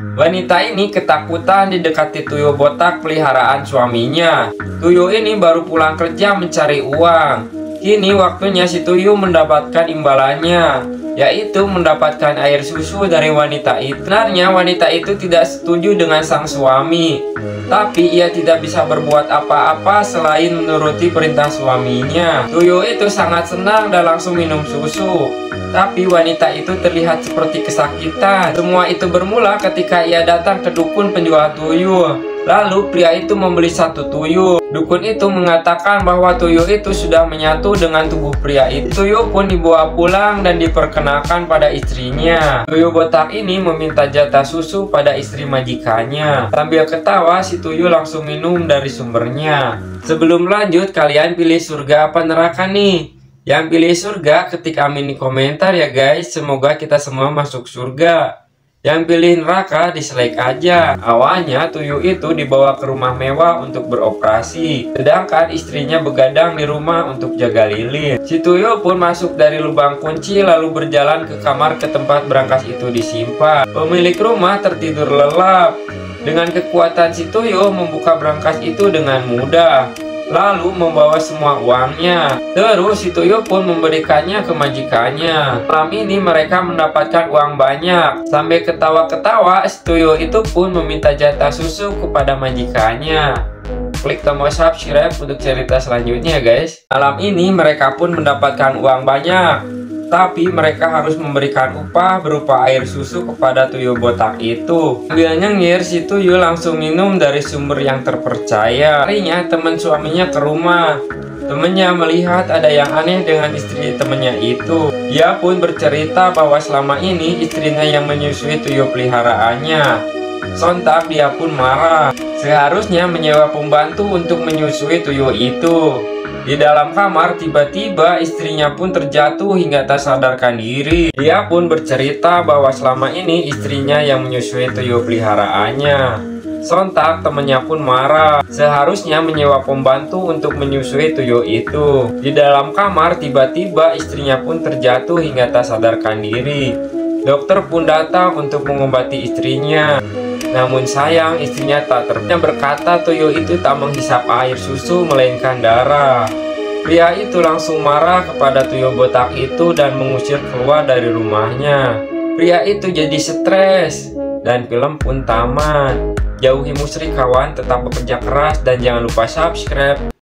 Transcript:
Wanita ini ketakutan didekati tuyul botak peliharaan suaminya. Tuyul ini baru pulang kerja mencari uang. Kini waktunya si tuyul mendapatkan imbalannya, yaitu mendapatkan air susu dari wanita itu. Sebenarnya wanita itu tidak setuju dengan sang suami, tapi ia tidak bisa berbuat apa-apa selain menuruti perintah suaminya. Tuyul itu sangat senang dan langsung minum susu. Tapi wanita itu terlihat seperti kesakitan. Semua itu bermula ketika ia datang ke dukun penjual tuyul. Lalu pria itu membeli satu tuyul. Dukun itu mengatakan bahwa tuyul itu sudah menyatu dengan tubuh pria itu. Tuyul pun dibawa pulang dan diperkenalkan pada istrinya. Tuyul botak ini meminta jatah susu pada istri majikannya. Sambil ketawa, si tuyul langsung minum dari sumbernya. Sebelum lanjut, kalian pilih surga apa neraka nih? Yang pilih surga ketik amin di komentar ya guys. Semoga kita semua masuk surga. Yang pilih neraka dislike aja. Awalnya tuyul itu dibawa ke rumah mewah untuk beroperasi, sedangkan istrinya begadang di rumah untuk jaga lilin. Si tuyul pun masuk dari lubang kunci lalu berjalan ke kamar ke tempat berangkas itu disimpan. Pemilik rumah tertidur lelap. Dengan kekuatan si tuyul membuka berangkas itu dengan mudah, lalu membawa semua uangnya. Terus si tuyul pun memberikannya ke majikannya. Malam ini mereka mendapatkan uang banyak. Sampai ketawa-ketawa, si tuyul itu pun meminta jatah susu kepada majikannya. Klik tombol subscribe untuk cerita selanjutnya guys. Malam ini mereka pun mendapatkan uang banyak, tapi mereka harus memberikan upah berupa air susu kepada tuyul botak itu. Sambil nyengir, si tuyul langsung minum dari sumber yang terpercaya. Harinya teman suaminya ke rumah. Temannya melihat ada yang aneh dengan istri temannya itu. Dia pun bercerita bahwa selama ini istrinya yang menyusui tuyul peliharaannya. Sontak dia pun marah. Seharusnya menyewa pembantu untuk menyusui tuyul itu. Di dalam kamar, tiba-tiba istrinya pun terjatuh hingga tak sadarkan diri. Dia pun bercerita bahwa selama ini istrinya yang menyusui tuyul peliharaannya. Sontak temannya pun marah. Seharusnya menyewa pembantu untuk menyusui tuyul itu. Di dalam kamar, tiba-tiba istrinya pun terjatuh hingga tak sadarkan diri. Dokter pun datang untuk mengobati istrinya. Namun sayang, istrinya tak berkata tuyul itu tak menghisap air susu melainkan darah. Pria itu langsung marah kepada tuyul botak itu dan mengusir keluar dari rumahnya. Pria itu jadi stres dan film pun tamat. Jauhi musyrik kawan, tetap bekerja keras dan jangan lupa subscribe.